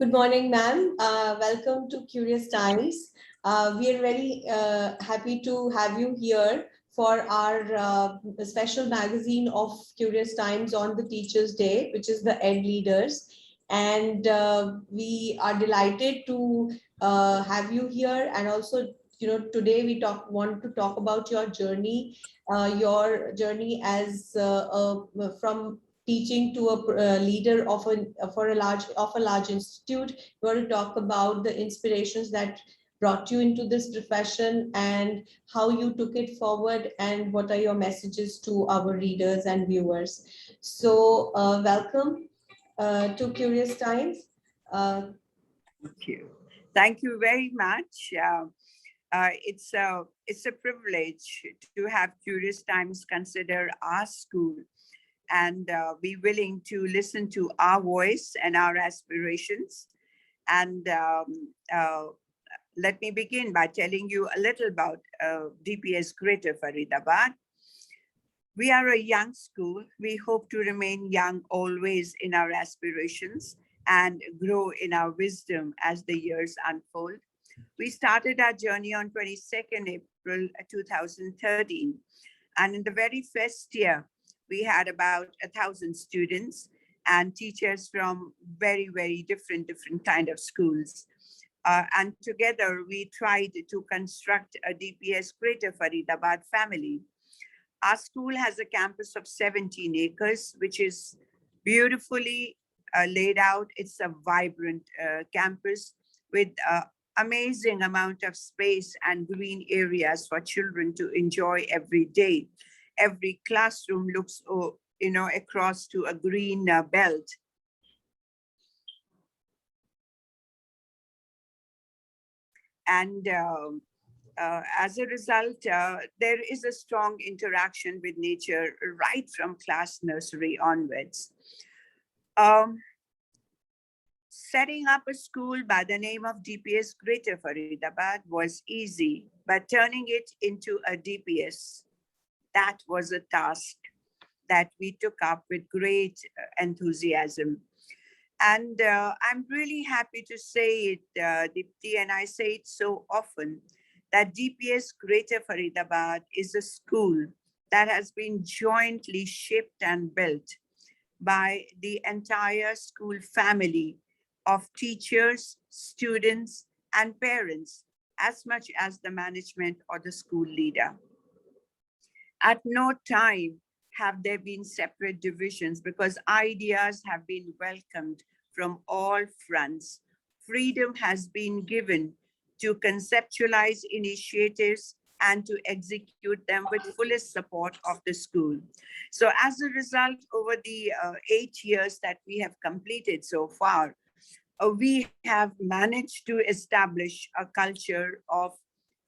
Good morning, ma'am. Welcome to Curious Times. We are very happy to have you here for our special magazine of Curious Times on the Teachers' Day, which is the Ed Leaders. And we are delighted to have you here. And also, today we want to talk about your journey as from teaching to a leader of a large institute. We want to talk about the inspirations that brought you into this profession and how you took it forward and what are your messages to our readers and viewers. So welcome to Curious Times. Uh, Thank you. Thank you very much. It's a privilege to have Curious Times consider our school and be willing to listen to our voice and our aspirations. And let me begin by telling you a little about DPS Greater Faridabad. We are a young school. We hope to remain young always in our aspirations and grow in our wisdom as the years unfold. We started our journey on 22nd April 2013. And in the very first year, we had about 1,000 students and teachers from very different kind of schools. And together we tried to construct a DPS Greater Faridabad family. Our school has a campus of 17 acres, which is beautifully laid out. It's a vibrant campus with amazing amount of space and green areas for children to enjoy every day. Every classroom looks, across to a green belt. And as a result, there is a strong interaction with nature right from class nursery onwards. Setting up a school by the name of DPS Greater Faridabad was easy, but turning it into a DPS, that was a task that we took up with great enthusiasm. And I'm really happy to say it, Dipti, and I say it so often, that DPS Greater Faridabad is a school that has been jointly shaped and built by the entire school family of teachers, students, and parents, as much as the management or the school leader. At no time have there been separate divisions because ideas have been welcomed from all fronts. Freedom has been given to conceptualize initiatives and to execute them with fullest support of the school. So as a result, over the 8 years that we have completed so far, we have managed to establish a culture of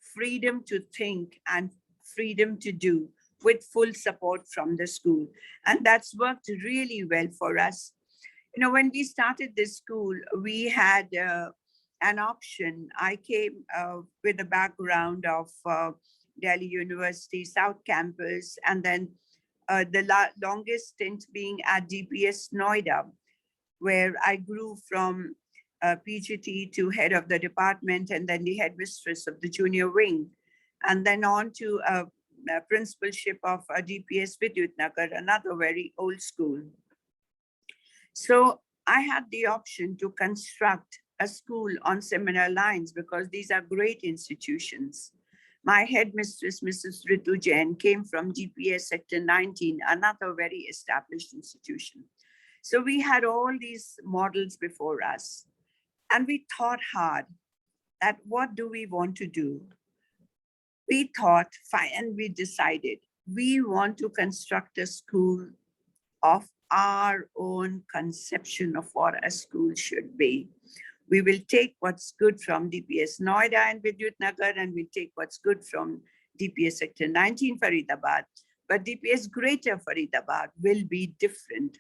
freedom to think and freedom to do with full support from the school. And that's worked really well for us. When we started this school, we had an option. I came with a background of Delhi University South Campus, and then the longest stint being at DPS Noida, where I grew from PGT to head of the department and then the headmistress of the junior wing, and then on to a principalship of DPS Vidyut Nagar, another very old school. So I had the option to construct a school on similar lines because these are great institutions. My headmistress, Mrs. Ritu Jain, came from DPS Sector 19, another very established institution. So we had all these models before us, and we thought hard that what do we want to do? We thought, and we decided, we want to construct a school of our own conception of what a school should be. We will take what's good from DPS Noida and Vidyut Nagar, and we'll take what's good from DPS Sector 19 Faridabad. But DPS Greater Faridabad will be different.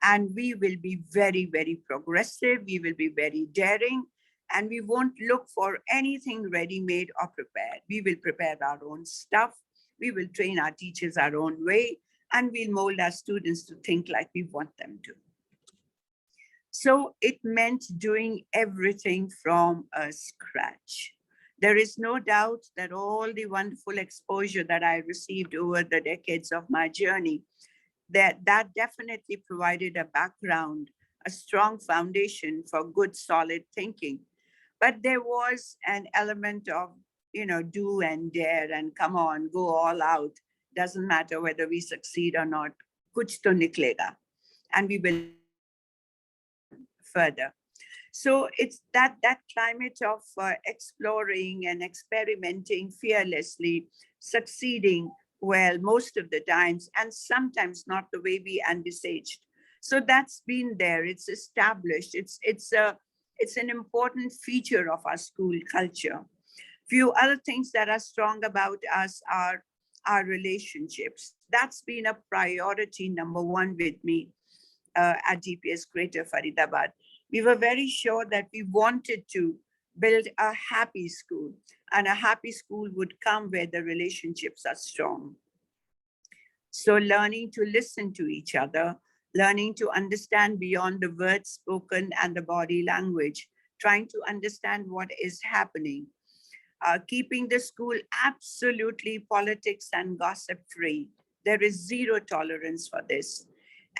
And we will be very progressive. We will be very daring. And we won't look for anything ready-made or prepared. We will prepare our own stuff. We will train our teachers our own way. And we'll mold our students to think like we want them to. So it meant doing everything from scratch. There is no doubt that all the wonderful exposure that I received over the decades of my journey, that definitely provided a background, a strong foundation for good, solid thinking. But there was an element of, do and dare and come on, go all out. Doesn't matter whether we succeed or not. Kuch to niklega. And we will learn further. So it's that climate of exploring and experimenting fearlessly, succeeding well most of the times, and sometimes not the way we envisaged. So that's been there. It's established. It's an important feature of our school culture. Few other things that are strong about us are our relationships. That's been a priority number one with me at GPS Greater Faridabad. We were very sure that we wanted to build a happy school, and a happy school would come where the relationships are strong. So learning to listen to each other, learning to understand beyond the words spoken and the body language, trying to understand what is happening, keeping the school absolutely politics and gossip free. There is zero tolerance for this.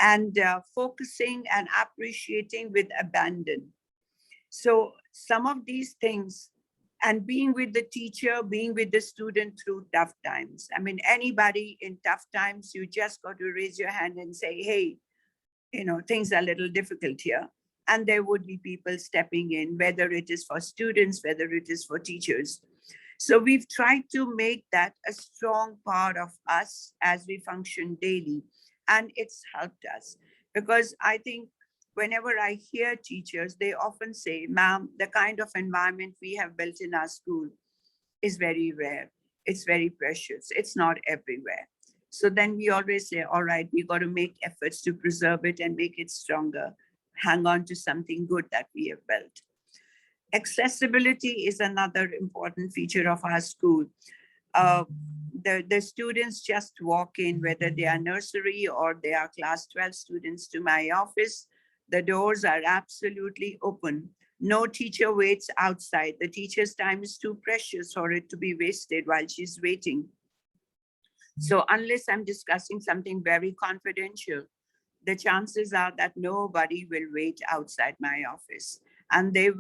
And focusing and appreciating with abandon. So some of these things, and being with the teacher, being with the student through tough times. I mean, anybody in tough times, you just got to raise your hand and say, hey, things are a little difficult here. And there would be people stepping in, whether it is for students, whether it is for teachers. So we've tried to make that a strong part of us as we function daily. And it's helped us because I think whenever I hear teachers, they often say, ma'am, the kind of environment we have built in our school is very rare. It's very precious. It's not everywhere. So then we always say, all right, we got to make efforts to preserve it and make it stronger. Hang on to something good that we have built. Accessibility is another important feature of our school. The students just walk in, whether they are nursery or they are class 12 students to my office. The doors are absolutely open. No teacher waits outside. The teacher's time is too precious for it to be wasted while she's waiting. So unless I'm discussing something very confidential, the chances are that nobody will wait outside my office. And I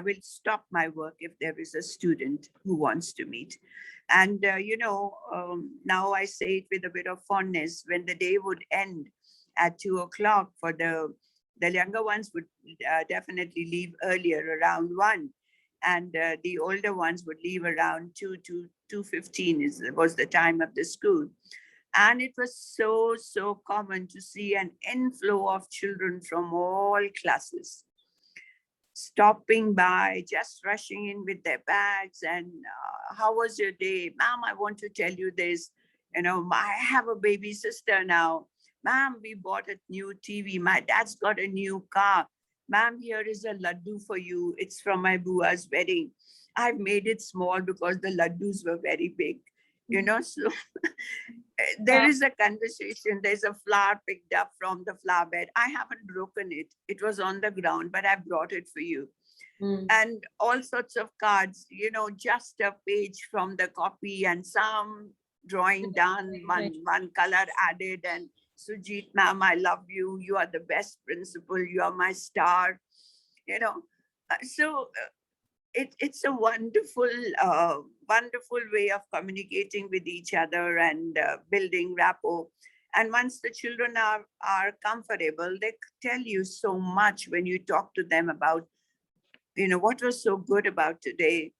will stop my work if there is a student who wants to meet. And, now I say it with a bit of fondness, when the day would end at 2 o'clock for the younger ones would definitely leave earlier, around 1. And the older ones would leave around 2 to 2:15 was the time of the school. And it was so common to see an inflow of children from all classes stopping by, just rushing in with their bags. And how was your day? Ma'am, I want to tell you this. I have a baby sister now. Ma'am, we bought a new TV. My dad's got a new car. Ma'am, here is a laddu for you. It's from my bua's wedding. I've made it small because the laddus were very big. So there is a conversation. There's a flower picked up from the flower bed. I haven't broken it. It was on the ground, but I brought it for you. And all sorts of cards, just a page from the copy and some drawing done, one color added. And Surjeet, ma'am, I love you. You are the best principal. You are my star. So it's a wonderful, wonderful way of communicating with each other and building rapport. And once the children are comfortable, they tell you so much when you talk to them about, what was so good about today,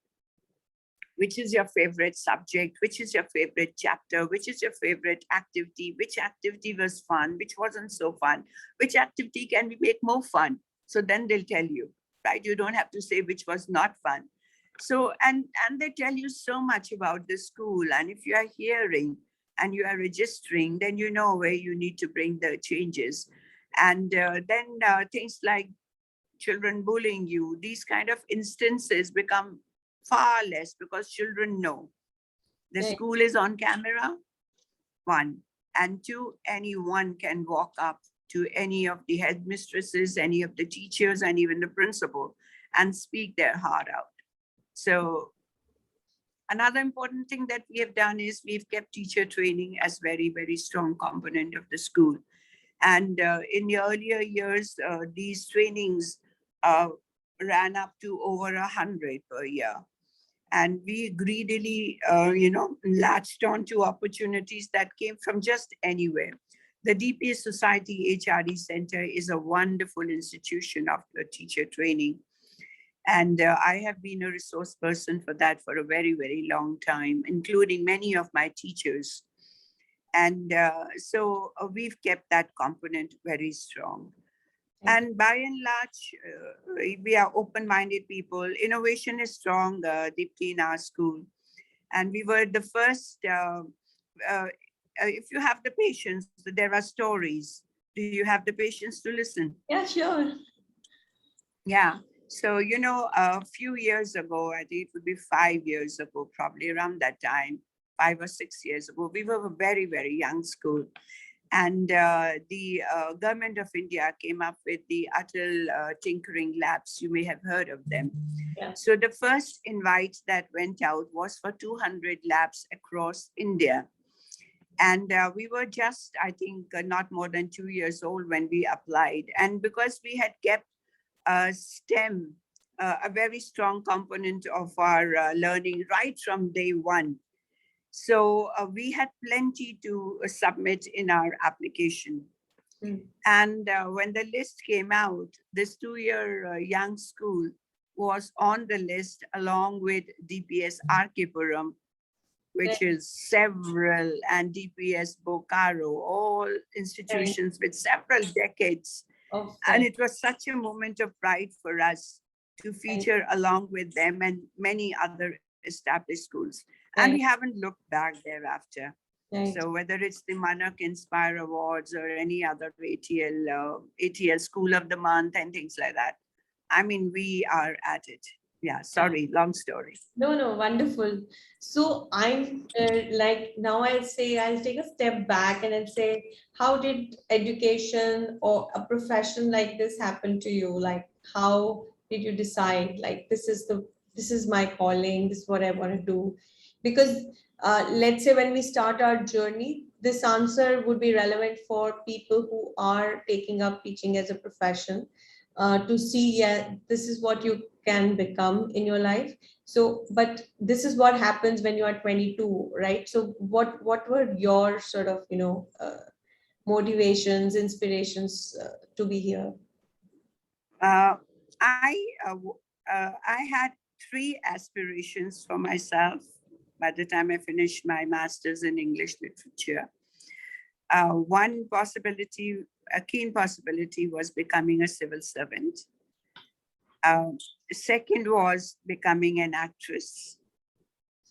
which is your favorite subject, which is your favorite chapter, which is your favorite activity, which activity was fun, which wasn't so fun, which activity can we make more fun. So then they'll tell you, right? You don't have to say which was not fun. So, and they tell you so much about the school. And if you are hearing and you are registering, then you know where you need to bring the changes. And then things like children bullying you, these kind of instances become far less because children know the school is on camera, 1. And 2, anyone can walk up to any of the headmistresses, any of the teachers, and even the principal, and speak their heart out. So another important thing that we have done is we've kept teacher training as very, very strong component of the school. And in the earlier years, these trainings ran up to over 100 per year. And we greedily, latched on to opportunities that came from just anywhere. The DPS Society HRE Center is a wonderful institution of teacher training. And I have been a resource person for that for a very, very long time, including many of my teachers. And so we've kept that component very strong. And by and large, we are open-minded people. Innovation is strong, deeply in our school. And we were the first, if you have the patience, there are stories. Do you have the patience to listen? Yeah, sure. Yeah. So, a few years ago, I think it would be 5 years ago, probably around that time, 5 or 6 years ago, we were a very, very young school. And the government of India came up with the Untitled Tinkering Labs. You may have heard of them. Yeah. So the first invite that went out was for 200 labs across India. And we were just, I think, not more than 2 years old when we applied. And because we had kept STEM, a very strong component of our learning right from day one. So we had plenty to submit in our application. And when the list came out, this 2-year young school was on the list along with DPS Arkipuram, which is several, and DPS Bokaro, all institutions with several decades. And it was such a moment of pride for us to feature along with them and many other established schools. And we haven't looked back thereafter. So whether it's the Manak Inspire Awards or any other ATL School of the Month and things like that, I mean, we are at it. Yeah, sorry, long story. No, wonderful. So I'm now I'll take a step back and I'll say, how did education or a profession like this happen to you? Like, how did you decide, like, this is my calling, this is what I want to do? Because let's say when we start our journey, this answer would be relevant for people who are taking up teaching as a profession, to see, yeah, this is what you can become in your life. So, but this is what happens when you are 22, right? So what were your sort of, motivations, inspirations to be here? Uh, I, I had 3 aspirations for myself by the time I finished my master's in English literature. One possibility, a keen possibility, was becoming a civil servant. Second was becoming an actress.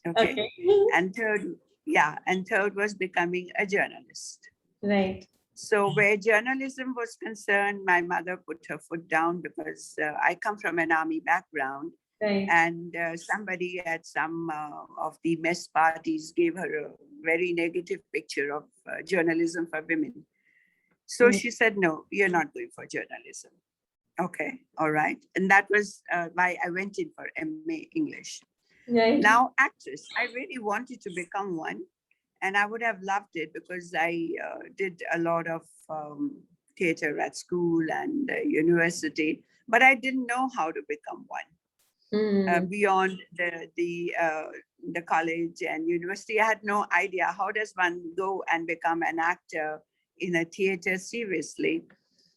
Okay. And third was becoming a journalist. Right. So where journalism was concerned, my mother put her foot down because I come from an army background. Right. And somebody at some of the mess parties gave her a very negative picture of journalism for women. So she said, no, you're not going for journalism. Okay, all right. And that was why I went in for MA English. Right. Now, actress, I really wanted to become one. And I would have loved it because I did a lot of theater at school and university, but I didn't know how to become one. Beyond the college and university, I had no idea how does one go and become an actor in a theater seriously.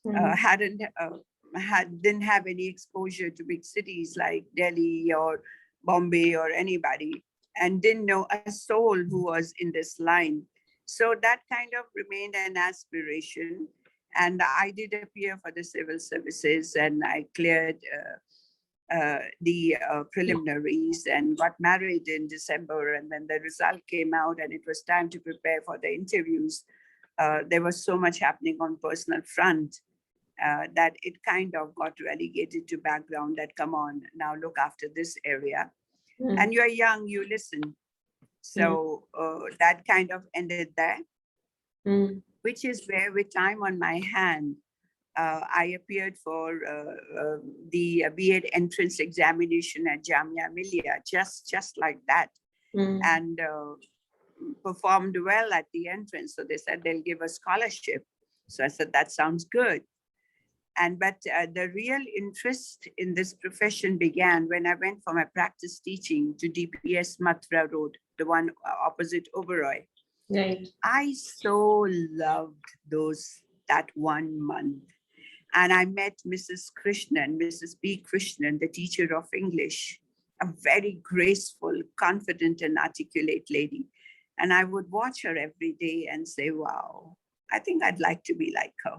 Didn't have any exposure to big cities like Delhi or Bombay or anybody, and didn't know a soul who was in this line. So that kind of remained an aspiration. And I did appear for the civil services, and I cleared the preliminaries and got married in December. And when the result came out and it was time to prepare for the interviews, there was so much happening on personal front that it kind of got relegated to background that, come on, now look after this area. And you're young, you listen. So that kind of ended there. which is where, with time on my hand, I appeared for the B.Ed entrance examination at Jamia Millia, just like that, and performed well at the entrance. So they said they'll give a scholarship. So I said, that sounds good. But the real interest in this profession began when I went for my practice teaching to DPS Mathura Road, the one opposite Oberoi. Right. I so loved that 1 month. And I met Mrs. Krishnan, Mrs. B. Krishnan, the teacher of English, a very graceful, confident, and articulate lady. And I would watch her every day and say, wow, I think I'd like to be like her.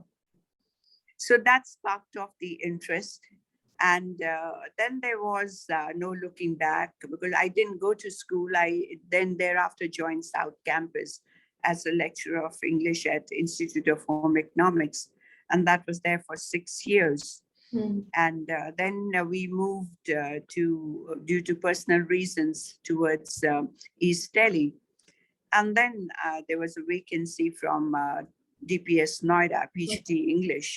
So that sparked off the interest. And then there was no looking back, because I didn't go to school. I then thereafter joined South Campus as a lecturer of English at Institute of Home Economics. And that was there for 6 years. And then we moved due to personal reasons, towards East Delhi. And then there was a vacancy from DPS Noida, PhD English.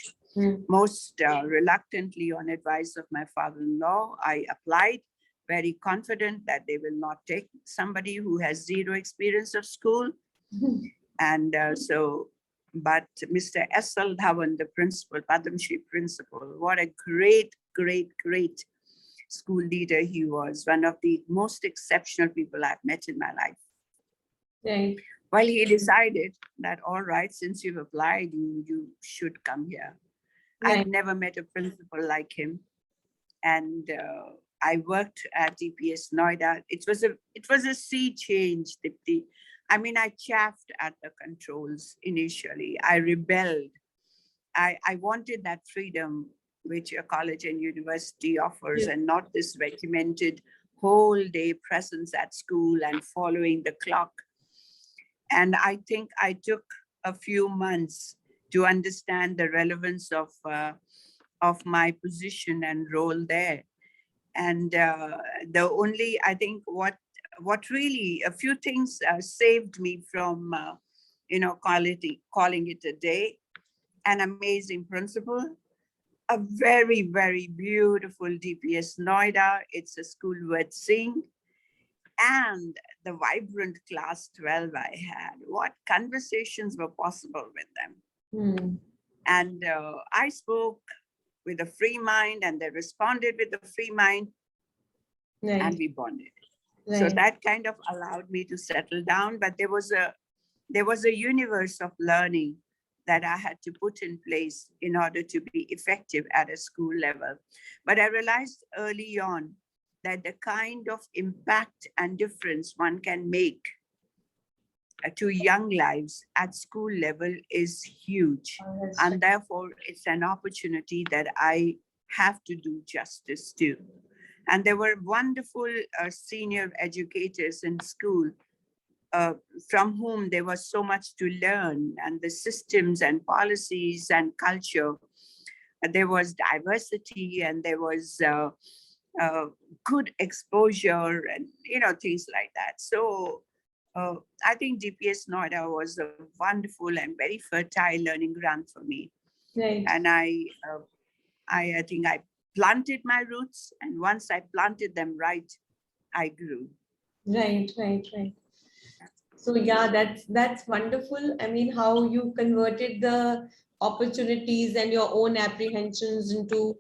Most reluctantly, on advice of my father-in-law, I applied, very confident that they will not take somebody who has zero experience of school. And but Mr. S.L. Dhawan, the principal, Padamshri principal, what a great, great, great school leader he was. One of the most exceptional people I've met in my life. Right. Well, he decided that, all right, since you've applied, you should come here. Right. I've never met a principal like him. And I worked at DPS Noida. It was a sea change, Dipti. I mean, I chaffed at the controls initially. I rebelled. I wanted that freedom which a college and university offers, and not this regimented whole day presence at school and following the clock. And I think I took a few months to understand the relevance of my position and role there. And the only, I think, what really, a few things saved me from, calling it a day. An amazing principal, a very, very beautiful DPS Noida. It's a school worth seeing. And the vibrant class 12 I had. What conversations were possible with them. And I spoke with a free mind, and they responded with a free mind, and we bonded. So that kind of allowed me to settle down. But there was a universe of learning that I had to put in place in order to be effective at a school level. But I realized early on that the kind of impact and difference one can make to young lives at school level is huge. And therefore, it's an opportunity that I have to do justice to. And there were wonderful senior educators in school from whom there was so much to learn, and the systems and policies and culture. There was diversity, and there was good exposure, and things like that. So I think DPS Noida was a wonderful and very fertile learning ground for me. And I think I planted my roots, and once I planted them right, I grew. Right. So yeah, that's wonderful. I mean, how you converted the opportunities and your own apprehensions into,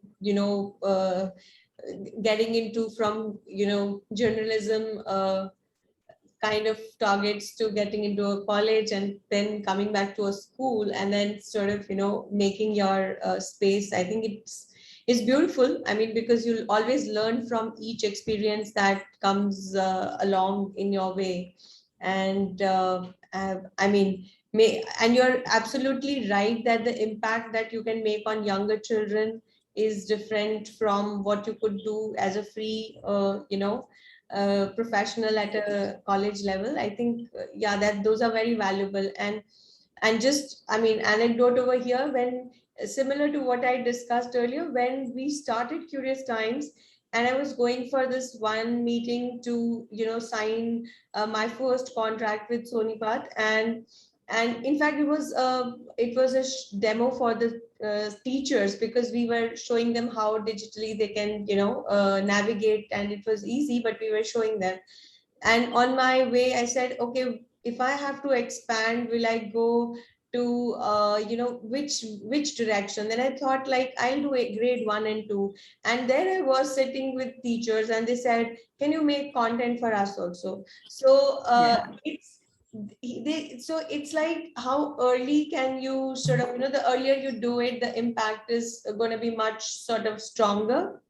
getting into from, journalism kind of targets to getting into a college, and then coming back to a school, and then sort of, making your space. I think it's beautiful. I mean, because you'll always learn from each experience that comes along in your way. And I mean, and you're absolutely right that the impact that you can make on younger children is different from what you could do as a free professional at a college level. I think that those are very valuable. And just, I mean, anecdote over here, when similar to what I discussed earlier, when we started Curious Times, and I was going for this one meeting to, sign my first contract with Sonipat, And in fact, it was a demo for the teachers, because we were showing them how digitally they can, navigate, and it was easy, but we were showing them. And on my way I said, okay, if I have to expand, will I go to which direction? Then I thought, like, I'll do a grade 1 and 2. And there I was sitting with teachers, and they said, can you make content for us also? So Yeah. it's like, how early can you sort of, the earlier you do it, the impact is going to be much sort of stronger.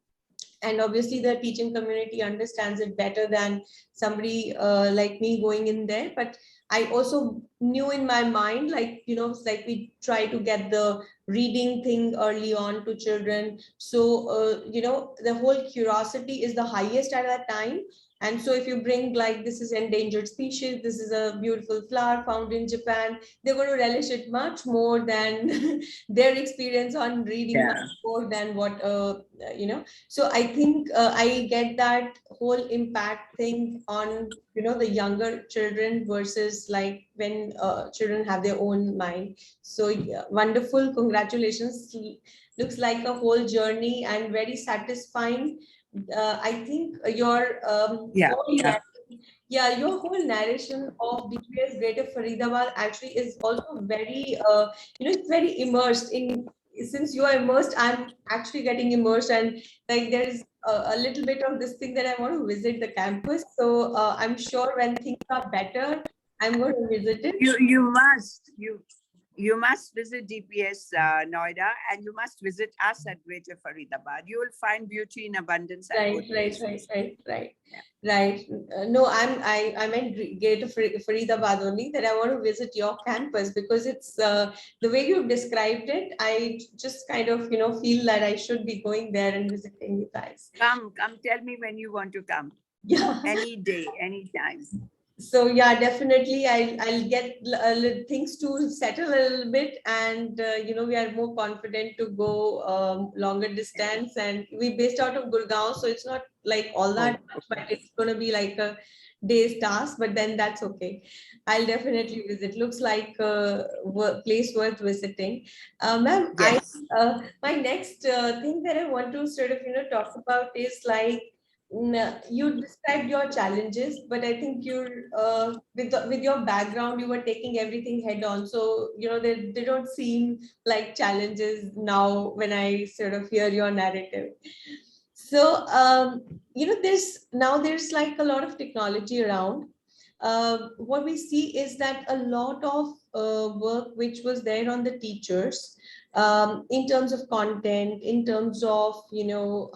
And obviously the teaching community understands it better than somebody like me going in there. But I also knew in my mind, like, it's like we try to get the reading thing early on to children. So the whole curiosity is the highest at that time. And so if you bring, like, this is endangered species, this is a beautiful flower found in Japan, they're going to relish it much more than their experience on reading much Yeah. more than what so I think I get that whole impact thing on, the younger children versus like when children have their own mind. So yeah, wonderful, congratulations. Looks like a whole journey and very satisfying. I think your Yeah. Yeah. your whole narration of DPS Greater Faridabad actually is also very, it's very immersed in. Since you are immersed, I'm actually getting immersed, and like there is a little bit of this thing that I want to visit the campus. So I'm sure when things are better, I'm going to visit it. You must visit DPS Noida, and you must visit us at Greater Faridabad. You will find beauty in abundance at Right, both right, right, places. right, right, Yeah. right. No, I meant Greater Faridabad only, that I want to visit your campus, because it's the way you've described it. I just kind of, feel that I should be going there and visiting you guys. Come, tell me when you want to come. Yeah. Any day, anytime. So yeah, definitely I'll get things to settle a little bit, and we are more confident to go longer distance, and we based out of Gurgaon, so it's not like all Oh, that much, but okay. it's going to be like a day's task, but then that's okay. I'll definitely visit. Looks like a place worth visiting. Ma'am, Yes. my next thing that I want to sort of talk about is like, you described your challenges, but I think you're with your background, you were taking everything head on. So they don't seem like challenges now when I sort of hear your narrative. So there's like a lot of technology around. What we see is that a lot of work which was there on the teachers, in terms of content, in terms of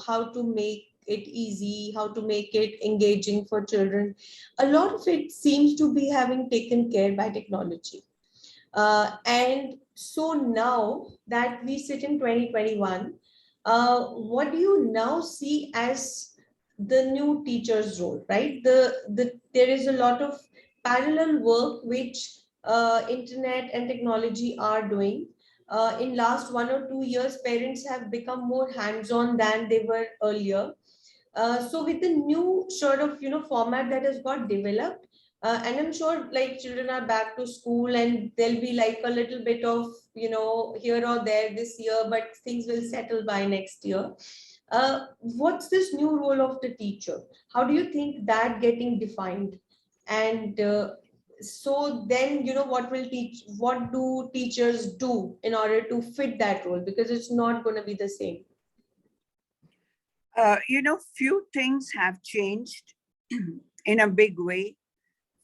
how to make it easy, how to make it engaging for children, a lot of it seems to be having taken care by technology. And so now that we sit in 2021, what do you now see as the new teacher's role, right? There is a lot of parallel work which internet and technology are doing. In last 1 or 2 years, parents have become more hands-on than they were earlier. So with the new sort of format that has got developed, and I'm sure like children are back to school, and there'll be like a little bit of here or there this year, but things will settle by next year. What's this new role of the teacher? How do you think that getting defined? And so then what do teachers do in order to fit that role, because it's not going to be the same. Few things have changed in a big way.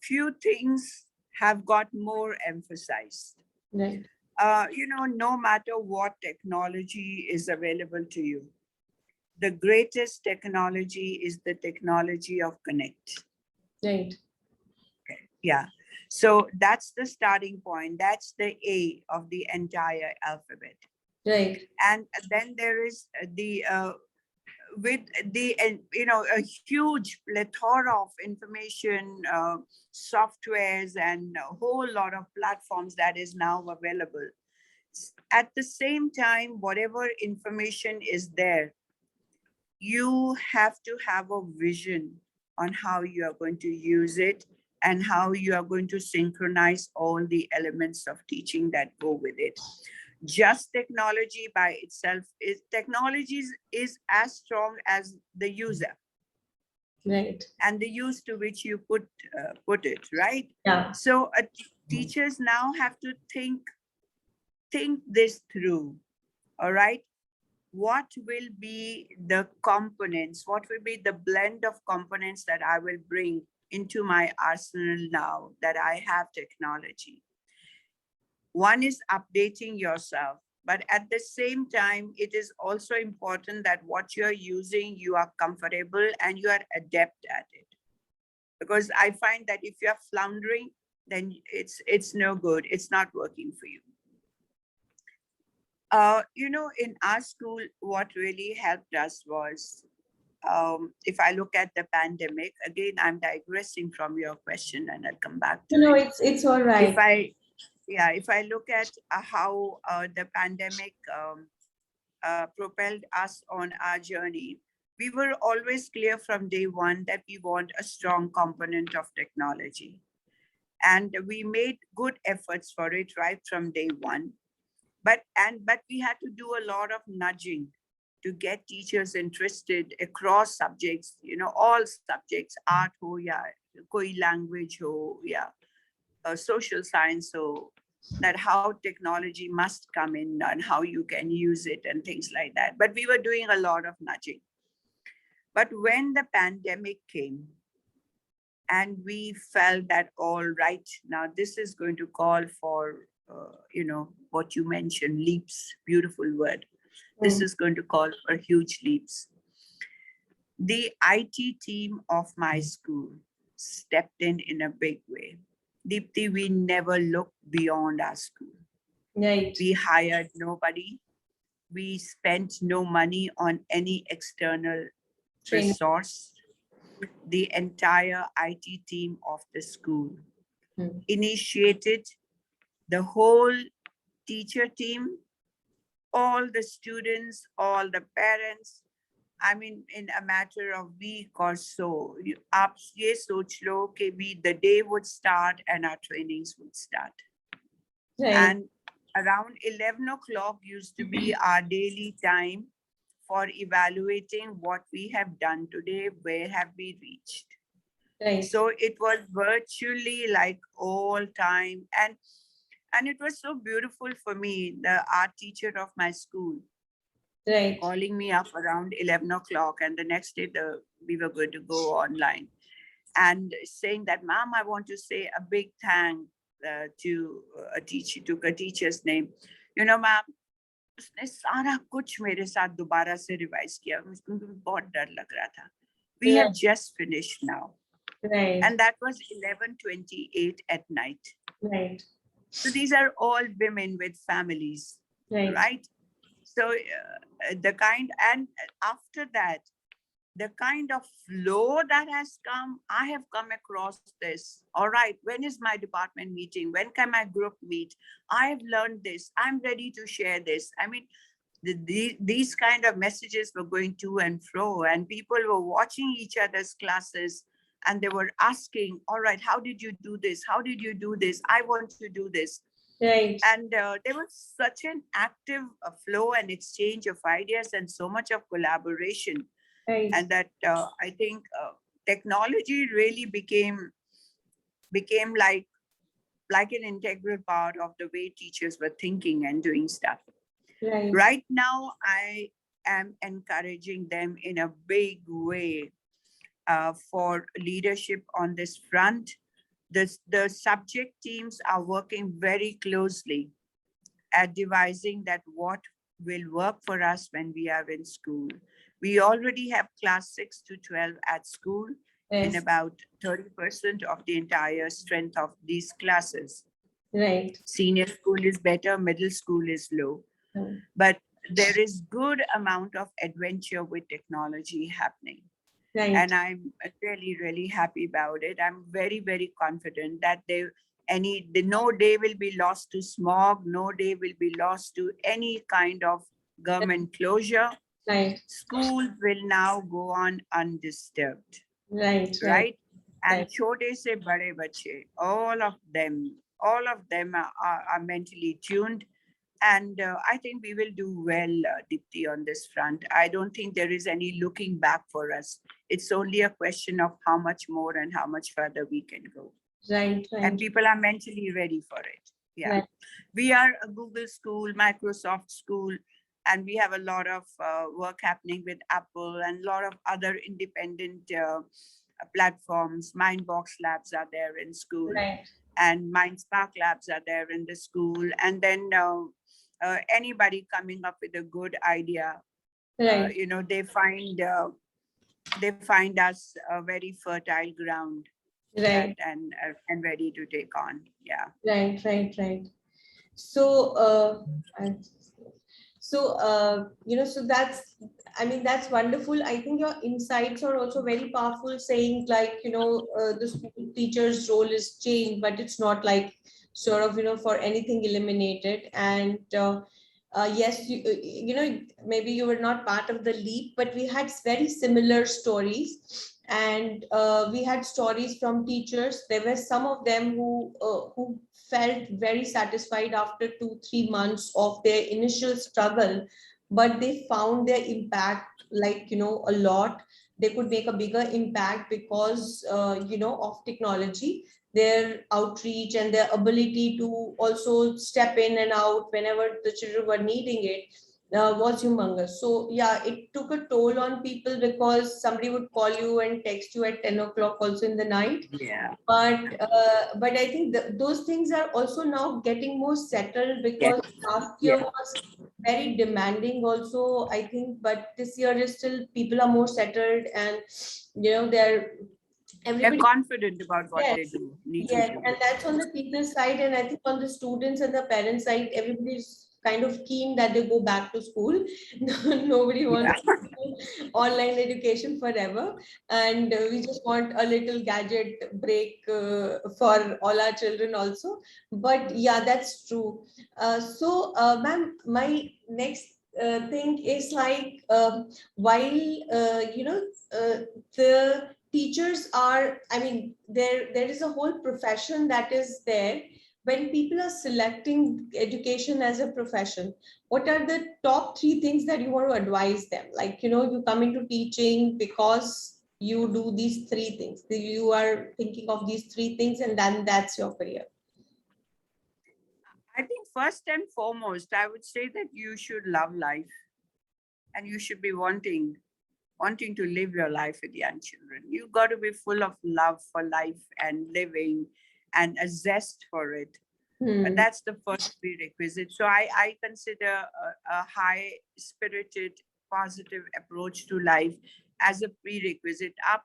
Few things have got more emphasized. Right, No matter what technology is available to you, the greatest technology is the technology of connect. right, Yeah. So that's the starting point. That's the A of the entire alphabet. right. And then there is the with the a huge plethora of information, softwares, and a whole lot of platforms that is now available. At the same time, whatever information is there, you have to have a vision on how you are going to use it and how you are going to synchronize all the elements of teaching that go with it. Just technology by itself is as strong as the user Right. and the use to which you put it, right? Yeah. So teachers now have to think this through. All right, what will be the components, what will be the blend of components that I will bring into my arsenal now that I have technology? One is updating yourself, but at the same time, it is also important that what you're using, you are comfortable and you are adept at it. Because I find that if you're floundering, then it's no good. It's not working for you. In our school, what really helped us was, if I look at the pandemic, again, I'm digressing from your question and I'll come back to No, it. it's all right. If I look at how the pandemic propelled us on our journey, we were always clear from day one that we want a strong component of technology. And we made good efforts for it right from day one. But we had to do a lot of nudging to get teachers interested across subjects, all subjects, art ho, yeah, koi language ho, yeah, social science ho, that how technology must come in and how you can use it and things like that. But we were doing a lot of nudging. But when the pandemic came and we felt that, all right, now this is going to call for, what you mentioned, leaps, beautiful word. This is going to call for huge leaps. The IT team of my school stepped in a big way. Deepti, we never looked beyond our school. Right. We hired nobody. We spent no money on any external resource. The entire IT team of the school initiated the whole teacher team, all the students, all the parents. I mean, in a matter of week or so, आप ये सोच लो कि the day would start and our trainings would start. Right. And around 11 o'clock used to be our daily time for evaluating what we have done today, where have we reached. Right. So it was virtually like all time. And it was so beautiful for me, the art teacher of my school, right, calling me up around 11 o'clock, and the next day we were going to go online, and saying that, "Ma'am, I want to say a big thank to a teacher, took a teacher's name. Ma'am, उसने सारा कुछ मेरे साथ दोबारा से revise किया, मुझको बहुत डर लग रहा था. We have just finished now. Right. And that was 11:28 at night. Right. So these are all women with families, right? So the kind, and after that, the kind of flow that has come, I have come across this. All right, when is my department meeting? When can my group meet? I have learned this. I'm ready to share this. I mean, these kind of messages were going to and fro, and people were watching each other's classes, and they were asking, all right, how did you do this? How did you do this? I want to do this. Right. And there was such an active flow and exchange of ideas and so much of collaboration. Right. And that I think technology really became like an integral part of the way teachers were thinking and doing stuff. Right. Right now, I am encouraging them in a big way for leadership on this front. The subject teams are working very closely at devising that what will work for us when we are in school. We already have class 6 to 12 at school, in about 30% of the entire strength of these classes. Right. Senior school is better, middle school is low. But there is good amount of adventure with technology happening. Right. And I'm really, really happy about it. I'm very, very confident that no day will be lost to smog, no day will be lost to any kind of government closure. Right. Schools will now go on undisturbed. Right. Right. And chote se bade bache, all of them are mentally tuned. And I think we will do well, Dipti, on this front. I don't think there is any looking back for us. It's only a question of how much more and how much further we can go. Right. And people are mentally ready for it. Yeah. Right. We are a Google school, Microsoft school, and we have a lot of work happening with Apple and a lot of other independent platforms. Mindbox labs are there in school, Right. and Mindspark labs are there in the school. And then anybody coming up with a good idea, Right. they find us a very fertile ground, Right. and ready to take on. Yeah. Right. Right. Right. So, so that's, I mean, that's wonderful. I think your insights are also very powerful, saying like, the school teacher's role is changed, but it's not like sort of, for anything eliminated. And yes, maybe you were not part of the leap, but we had very similar stories. And we had stories from teachers. There were some of them who felt very satisfied after 2-3 months of their initial struggle, but they found their impact, like, a lot. They could make a bigger impact because of technology. Their outreach and their ability to also step in and out whenever the children were needing it was humongous. So yeah, it took a toll on people because somebody would call you and text you at 10 o'clock also in the night. Yeah. But I think those things are also now getting more settled, Yes. because last year Yeah. was very demanding also, I think, but this year is still, people are more settled, and they're They're everybody. confident about what they Yes, need to yes, do. and that's on the teacher side, and I think on the students and the parent side, everybody's kind of keen that they go back to school. Nobody wants Yeah. online education forever, and we just want a little gadget break for all our children also. But yeah, that's true. Ma'am, my next thing is like, while the teachers are, I mean, there is a whole profession that is there. When people are selecting education as a profession, what are the top 3 things that you want to advise them? Like, you come into teaching because you do these 3 things, you are thinking of these 3 things, and then that's your career. I think first and foremost, I would say that you should love life, and you should be wanting to live your life with young children. You've got to be full of love for life and living, and a zest for it. That's the first prerequisite. So I consider a high spirited, positive approach to life as a prerequisite. आप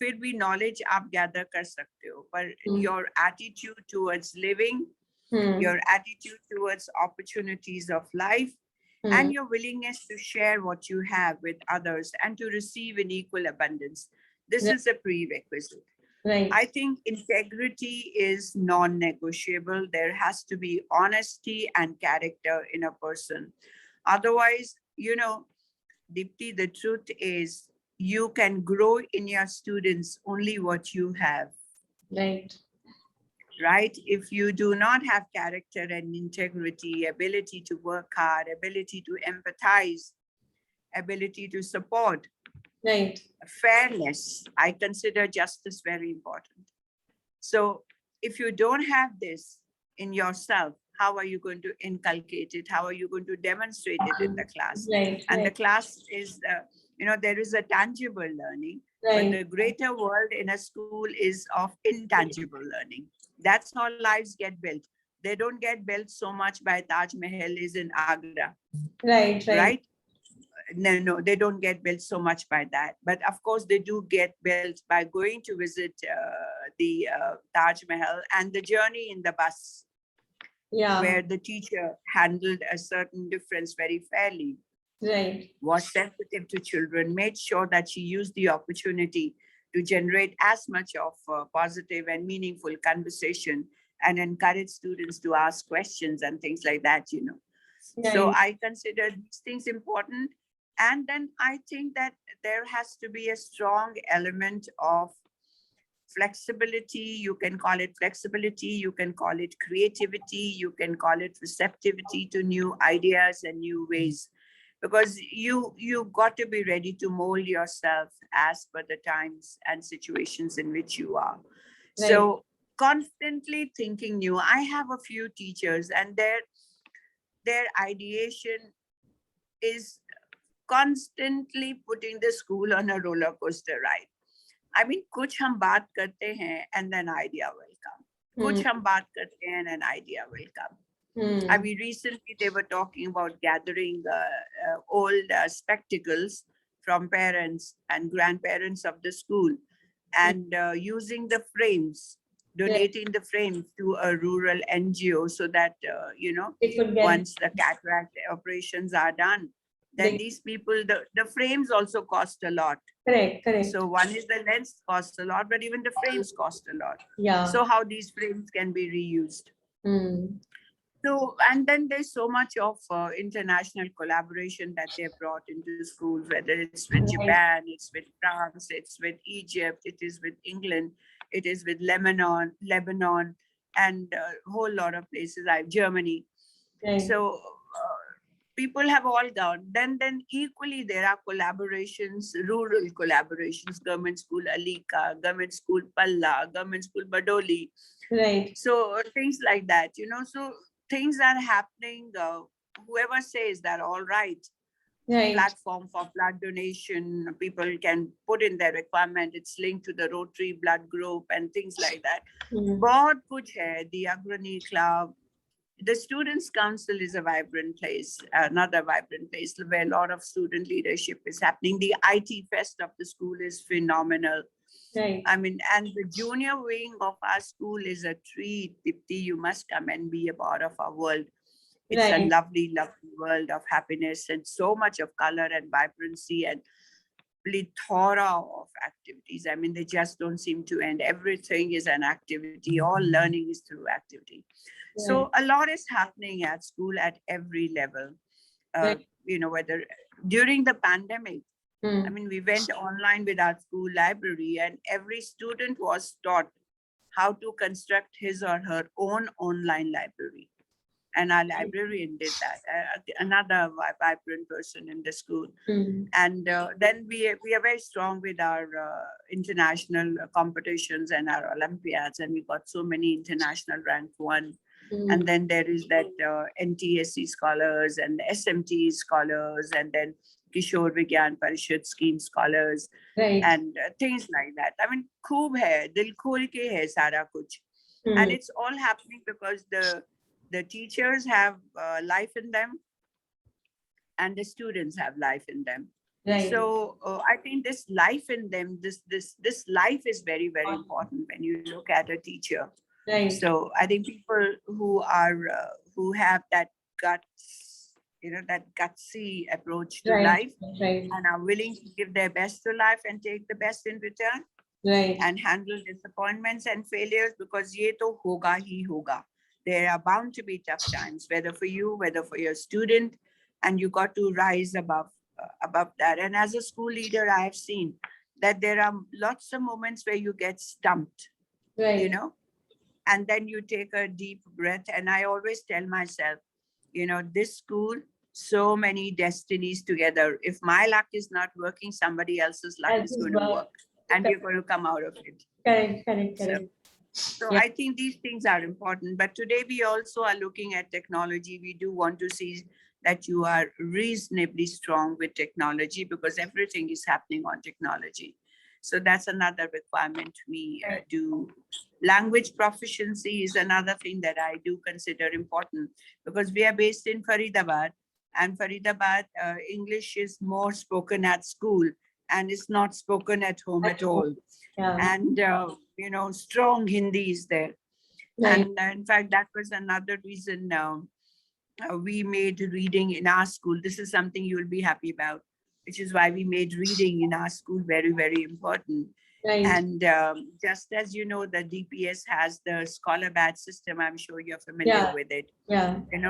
फिर भी knowledge आप gather कर सकते हो, पर your attitude towards living, your attitude towards opportunities of life, and your willingness to share what you have with others and to receive in equal abundance. This is a prerequisite. Right. I think integrity is non-negotiable. There has to be honesty and character in a person. Otherwise, Dipti, the truth is you can grow in your students only what you have. Right. Right? If you do not have character and integrity, ability to work hard, ability to empathize, ability to support, right, fairness, I consider justice very important. So if you don't have this in yourself, how are you going to inculcate it? How are you going to demonstrate it in the class? Right. And Right. the class is, there is a tangible learning, Right. but the greater world in a school is of intangible learning. That's how lives get built. They don't get built so much by Taj Mahal is in Agra. Right. Right? No, they don't get built so much by that. But of course, they do get built by going to visit the Taj Mahal and the journey in the bus, where the teacher handled a certain difference very fairly. Right. Was sensitive to children, made sure that she used the opportunity to generate as much of positive and meaningful conversation and encourage students to ask questions and things like that. Right. So I consider these things important. And then I think that there has to be a strong element of flexibility, you can call it flexibility, you can call it creativity, you can call it receptivity to new ideas and new ways, because you got to be ready to mold yourself as per the times and situations in which you are. Right. So constantly thinking new. I have a few teachers, and their ideation is constantly putting the school on a roller coaster ride. I mean, कुछ हम बात करते हैं and then idea will come. कुछ हम बात करते हैं and an idea will come. I mean, recently they were talking about gathering old spectacles from parents and grandparents of the school, and using the frames, donating the frames to a rural NGO, so that, It could get once the cataract operations are done, then these people, the frames also cost a lot. correct. So one is the lens costs a lot, but even the frames cost a lot. Yeah. So how these frames can be reused. So, and then there's so much of international collaboration that they've brought into schools, whether it's with Japan, it's with France, it's with Egypt, it is with England, it is with Lebanon, and a whole lot of places like Germany. Right. So people have all gone. Then equally there are collaborations, rural collaborations, government school Alika, government school Palla, government school Badoli. Right. So things like that, so things are happening. Whoever says that, all right, platform for blood donation, people can put in their requirement, it's linked to the Rotary blood group and things like that. बहुत कुछ है, the Agrani Club. The Students' Council is a vibrant place, another vibrant place where a lot of student leadership is happening. The IT Fest of the school is phenomenal. Right. I mean, and the junior wing of our school is a treat. Dipti, you must come and be a part of our world. It's a lovely, lovely world of happiness and so much of color and vibrancy and plethora of activities. I mean, they just don't seem to end. Everything is an activity. All learning is through activity. So a lot is happening at school at every level. Whether during the pandemic, I mean, we went online with our school library, and every student was taught how to construct his or her own online library. And our librarian did that, another vibrant person in the school. And then we are very strong with our international competitions and our Olympiads, and we got so many international rank one. And then there is that NTSC scholars and SMT scholars, and then Kishore Vigyan Parishad scheme scholars, and things like that. I mean, khoob hai, dil khol ke hai sara kuch. And it's all happening because the teachers have life in them, and the students have life in them. So I think this life in them, this life is very, very important when you look at a teacher. So I think people who are who have that guts, that gutsy approach to life, and are willing to give their best to life and take the best in return, and handle disappointments and failures, because ye to hoga hi hoga. There are bound to be tough times, whether for you, whether for your student, and you got to rise above that. And as a school leader, I have seen that there are lots of moments where you get stumped, and then you take a deep breath. And I always tell myself, this school, so many destinies together. If my luck is not working, somebody else's luck is going to work, and we're going to come out of it. Correct. So I think these things are important. But today we also are looking at technology. We do want to see that you are reasonably strong with technology, because everything is happening on technology. So that's another requirement we do. Language proficiency is another thing that I do consider important, because we are based in Faridabad, and Faridabad, English is more spoken at school and it's not spoken at home at all. And, strong Hindi is there. And in fact, that was another reason we made reading in our school. This is something you will be happy about, which is why we made reading in our school very, very important. And just as the DPS has the scholar badge system, I'm sure you're familiar with it.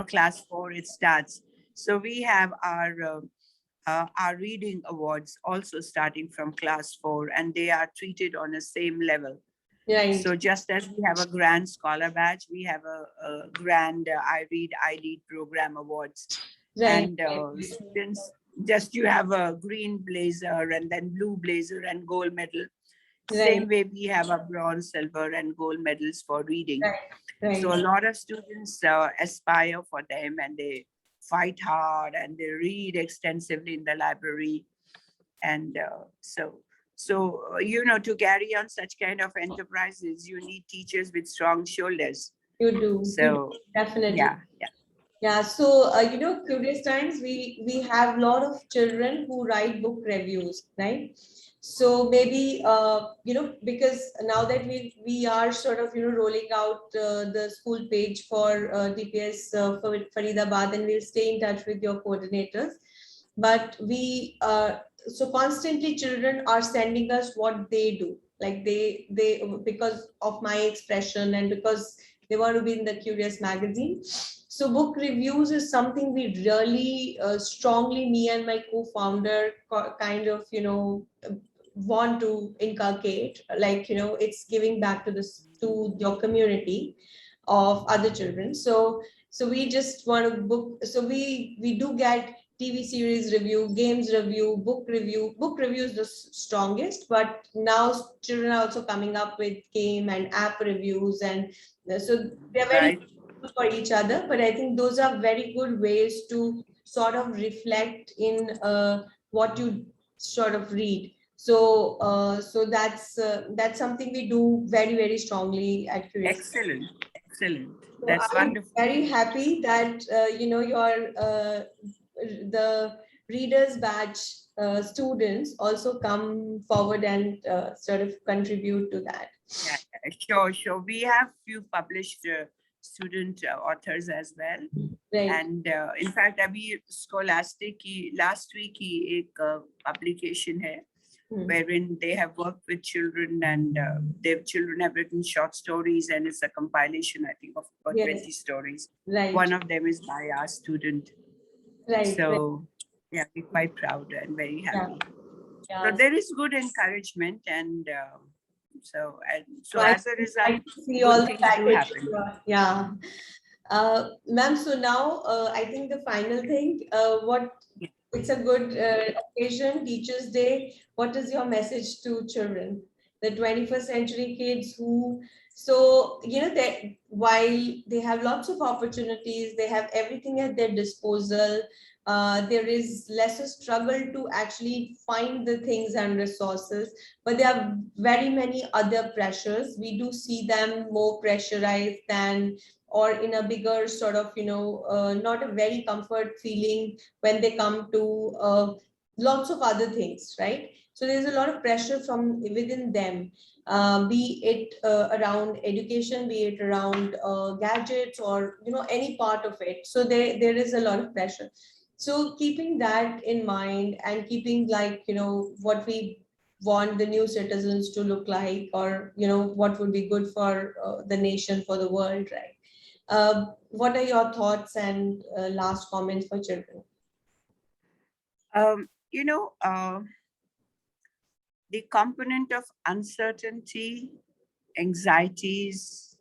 Class 4, it starts. So we have our reading awards also starting from class 4, and they are treated on the same level. Right. So just as we have a grand scholar badge, we have a grand I Read, I Lead program awards. Right. And students, just you have a green blazer and then blue blazer and gold medal. Right. Same way we have a bronze, silver, and gold medals for reading. Right. So a lot of students aspire for them, and they fight hard and they read extensively in the library. And to carry on such kind of enterprises, you need teachers with strong shoulders. You do. So Definitely. yeah. Yeah, so Curious Times, we have a lot of children who write book reviews, right? So maybe because now that we are sort of rolling out the school page for DPS for Faridabad, and we'll stay in touch with your coordinators. But we so constantly children are sending us what they do, like they because of my expression and because they want to be in the Curious magazine. So book reviews is something we really strongly, me and my co-founder, kind of want to inculcate. Like it's giving back to this to your community of other children. So we just want to book. So we do get TV series review, games review, book review. Book review is the strongest, but now children are also coming up with game and app reviews, and so they're very Right. for each other. But I think those are very good ways to sort of reflect in what you sort of read. So that's something we do very, very strongly at Curious. Excellent. Excellent. So That's I'm wonderful. very happy that your the readers batch students also come forward and sort of contribute to that. Yeah, sure. We have few published student authors as well. Right. And in fact, अभी Scholastic की last week की एक publication है, wherein they have worked with children, and their children have written short stories, and it's a compilation, I think, of about 20 stories. Right. One of them is by our student. Right. So yeah, we're quite proud and very happy. Yeah. So there is good encouragement, and so I as a result, see good all the things do package. happen. Yeah. Ma'am, so now I think the final thing, it's a good occasion, Teachers' Day. What is your message to children, the 21st century kids who, so, they, while they have lots of opportunities, they have everything at their disposal, there is lesser struggle to actually find the things and resources, but there are very many other pressures. We do see them more pressurized than, or in a bigger sort of not a very comfort feeling when they come to lots of other things, right? So there's a lot of pressure from within them, be it around education, be it around gadgets, or any part of it. So there is a lot of pressure. So keeping that in mind, and keeping, like, what we want the new citizens to look like, or what would be good for the nation, for the world, right? What are your thoughts and last comments for children? You know, the component of uncertainty, anxieties,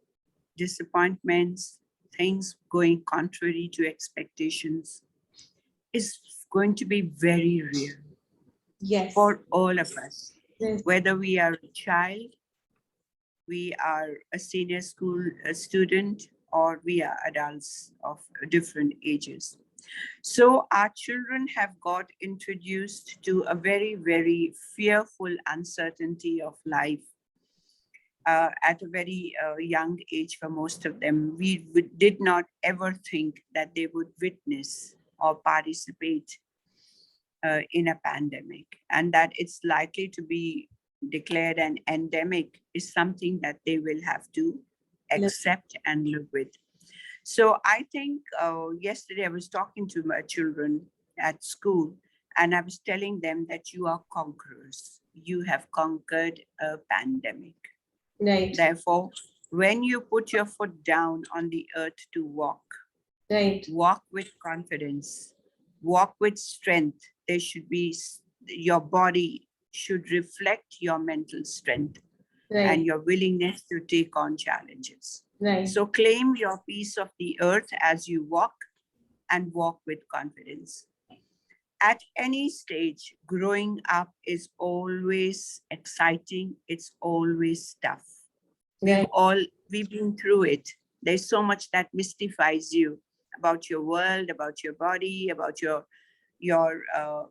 disappointments, things going contrary to expectations is going to be very real. Yes. For all of us. Yes. Whether we are a child, we are a senior school student, or we are adults of different ages. So our children have got introduced to a very, very fearful uncertainty of life at a very young age for most of them. We did not ever think that they would witness or participate in a pandemic, and that it's likely to be declared an endemic is something that they will have to accept and live with. So I think yesterday I was talking to my children at school, and I was telling them that you are conquerors. You have conquered a pandemic. Right. Therefore, when you put your foot down on the earth to walk, right, walk with confidence, walk with strength. There should be, your body should reflect your mental strength. Right. and your willingness to take on challenges. Right. So claim your piece of the earth as you walk, and walk with confidence. At any stage, growing up is always exciting. It's always tough. Right. We've been through it. There's so much that mystifies you about your world, about your body, about your uh,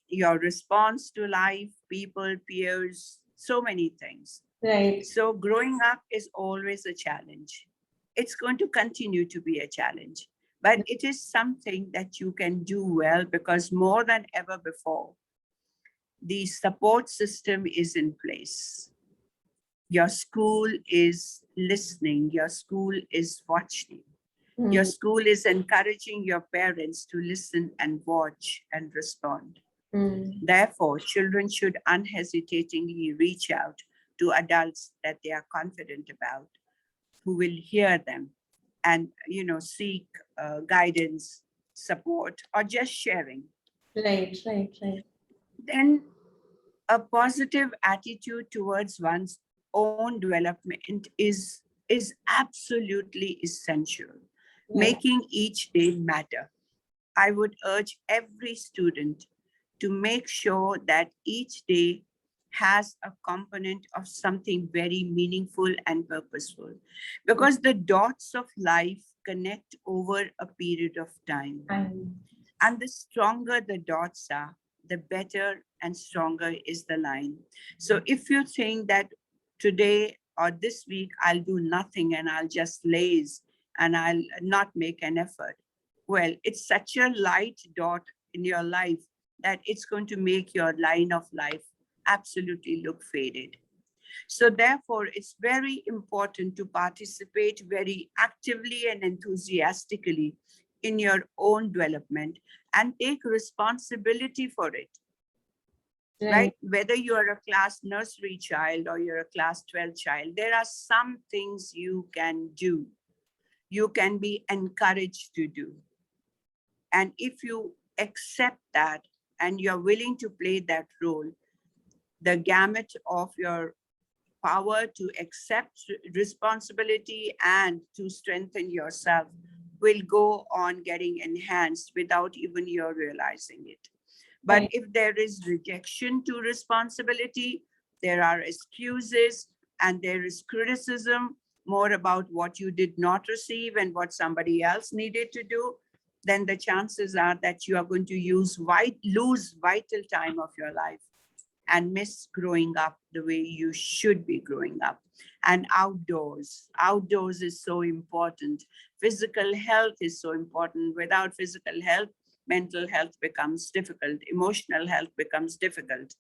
your response to life, people, peers, so many things. Right. So growing up is always a challenge. It's going to continue to be a challenge, but it is something that you can do well, because more than ever before, the support system is in place. Your school is listening. Your school is watching. Your Mm. school is encouraging your parents to listen and watch and respond. Mm. Therefore, children should unhesitatingly reach out to adults that they are confident about, who will hear them and seek guidance, support, or just sharing. Right. Right. Right. Then a positive attitude towards one's own development is absolutely essential, Right. making each day matter. I would urge every student to make sure that each day has a component of something very meaningful and purposeful, because the dots of life connect over a period of time. And And the stronger the dots are, the better and stronger is the line. So if you think that today or this week I'll do nothing and I'll just laze and I'll not make an effort, well, it's such a light dot in your life that it's going to make your line of life absolutely look faded. So therefore, it's very important to participate very actively and enthusiastically in your own development and take responsibility for it, right. right? Whether you are a class nursery child or you're a class 12 child, there are some things you can do. You can be encouraged to do. And if you accept that and you're willing to play that role, the gamut of your power to accept responsibility and to strengthen yourself will go on getting enhanced without even you realizing it. But Right. if there is rejection to responsibility, there are excuses and there is criticism more about what you did not receive and what somebody else needed to do, then the chances are that you are going to lose vital time of your life and miss growing up the way you should be growing up. And outdoors is so important. Physical health is so important. Without physical health, mental health becomes difficult, emotional health becomes difficult.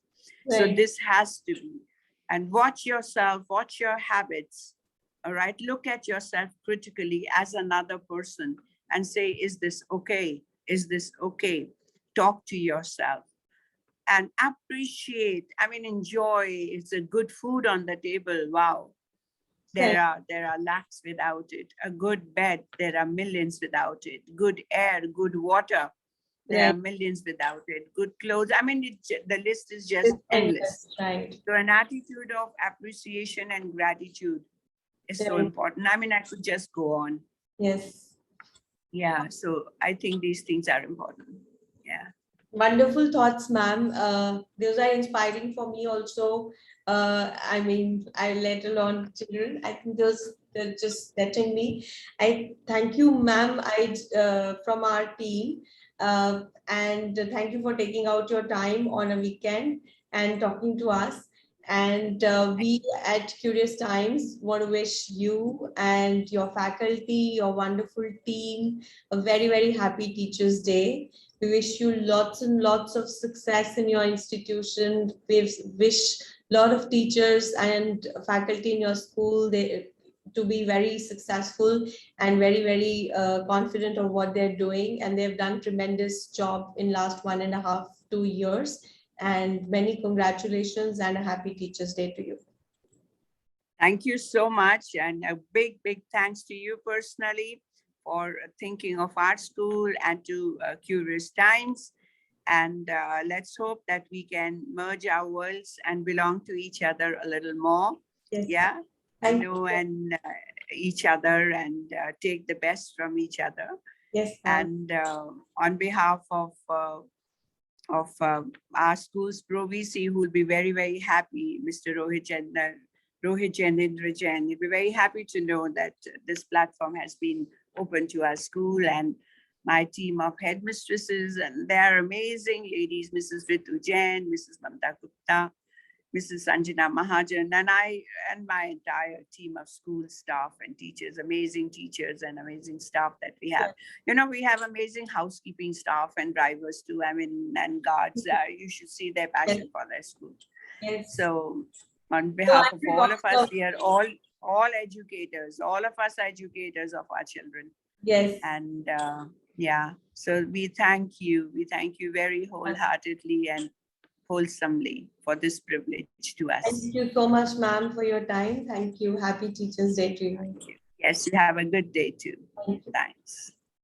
So Right. this has to be. And watch yourself, watch your habits. All right, look at yourself critically as another person and say, is this okay? Is this okay? Talk to yourself and appreciate, I mean, enjoy. It's a good food on the table. Wow. Right. There are lakhs without it. A good bed, there are millions without it. Good air, good water, there are Right. millions without it. Good clothes. I mean, the list is just It's endless. endless. Right. So an attitude of appreciation and gratitude is so Right. important. I mean, I could just go on. Yes. Yeah. So I think these things are important. Yeah. Wonderful thoughts, ma'am. Those are inspiring for me also. I mean, I let alone children. I think those they're just letting me. I thank you, ma'am. From our team, and thank you for taking out your time on a weekend and talking to us. And we at Curious Times want to wish you and your faculty, your wonderful team, a very very happy Teachers' Day. We wish you lots and lots of success in your institution. We wish a lot of teachers and faculty in your school to be very successful and very, very confident of what they're doing. And they've done tremendous job in last 1.5, 2 years. And many congratulations and a happy Teachers' Day to you. Thank you so much. And a big, big thanks to you personally for thinking of our school and to Curious Times. And let's hope that we can merge our worlds and belong to each other a little more. Yes. Yeah, Thank know you. and each other and take the best from each other. Yes, ma'am. And on behalf of our school's Proficiency, who will be very, very happy, Mr. Rohit Janindra Jain, he'll be very happy to know that this platform has been open to our school, and my team of headmistresses, and they are amazing ladies, Mrs. Ritu Jain, Mrs. Mamta Gupta, Mrs. Sanjana Mahajan, and I, and my entire team of school staff and teachers, amazing teachers and amazing staff that we have. Yes. You know, we have amazing housekeeping staff and drivers too. I mean, and guards. You should see their Yes. passion for their school. Yes. So, on So behalf I of think all of us, also, we are all educators. All of us are educators of our children. yes. And yeah, so we thank you. We thank you very wholeheartedly and wholesomely for this privilege to us. Thank you so much, ma'am, for your time. Thank you. Happy Teachers' Day to you. Thank you. Yes, you have a good day too. Thank you. Thanks.